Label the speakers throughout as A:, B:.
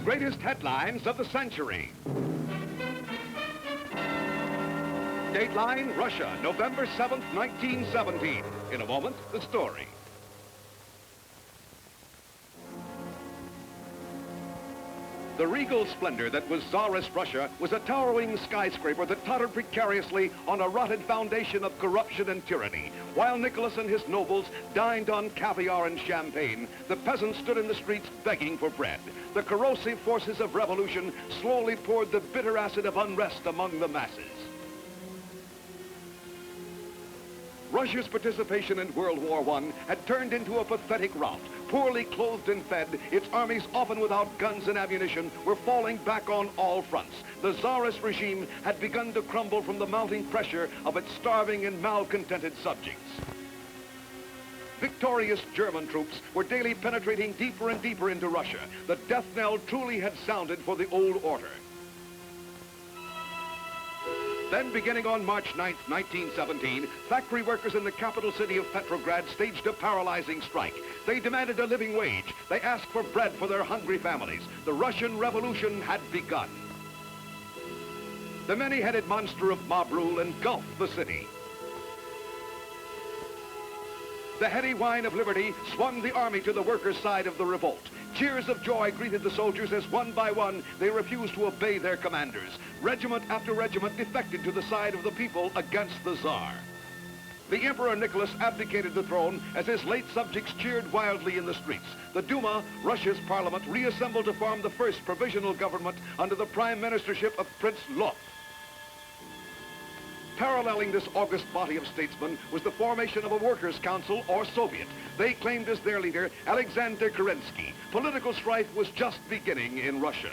A: Greatest headlines of the century. Dateline, Russia, November 7th, 1917. In a moment, the story. The regal splendor that was Tsarist Russia was a towering skyscraper that tottered precariously on a rotted foundation of corruption and tyranny. While Nicholas and his nobles dined on caviar and champagne, the peasants stood in the streets begging for bread. The corrosive forces of revolution slowly poured the bitter acid of unrest among the masses. Russia's participation in World War I had turned into a pathetic rout. Poorly clothed and fed, its armies, often without guns and ammunition, were falling back on all fronts. The Tsarist regime had begun to crumble from the mounting pressure of its starving and malcontented subjects. Victorious German troops were daily penetrating deeper and deeper into Russia. The death knell truly had sounded for the old order. Then, beginning on March 9th, 1917, factory workers in the capital city of Petrograd staged a paralyzing strike. They demanded a living wage. They asked for bread for their hungry families. The Russian Revolution had begun. The many-headed monster of mob rule engulfed the city. The heady wine of liberty swung the army to the workers' side of the revolt. Cheers of joy greeted the soldiers as one by one they refused to obey their commanders. Regiment after regiment defected to the side of the people against the Tsar. The Emperor Nicholas abdicated the throne as his late subjects cheered wildly in the streets. The Duma, Russia's parliament, reassembled to form the first provisional government under the prime ministership of Prince Lvov. Paralleling this august body of statesmen was the formation of a workers' council or Soviet. They claimed as their leader Alexander Kerensky. Political strife was just beginning in Russia.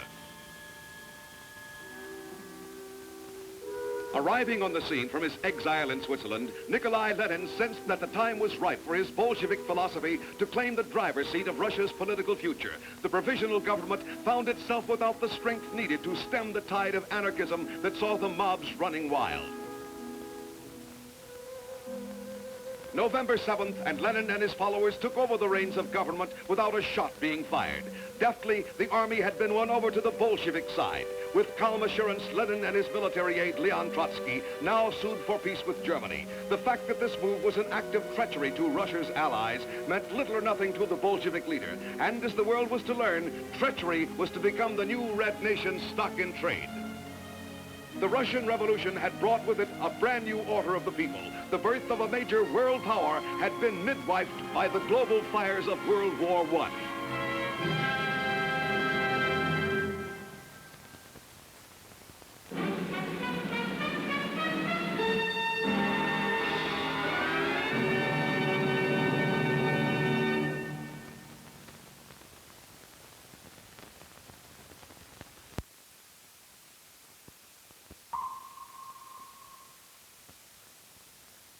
A: Arriving on the scene from his exile in Switzerland, Nikolai Lenin sensed that the time was ripe for his Bolshevik philosophy to claim the driver's seat of Russia's political future. The provisional government found itself without the strength needed to stem the tide of anarchism that saw the mobs running wild. November 7th, and Lenin and his followers took over the reins of government without a shot being fired. Deftly, the army had been won over to the Bolshevik side. With calm assurance, Lenin and his military aide, Leon Trotsky, now sued for peace with Germany. The fact that this move was an act of treachery to Russia's allies meant little or nothing to the Bolshevik leader. And as the world was to learn, treachery was to become the new Red Nation's stock in trade. The Russian Revolution had brought with it a brand new order of the people. The birth of a major world power had been midwifed by the global fires of World War I.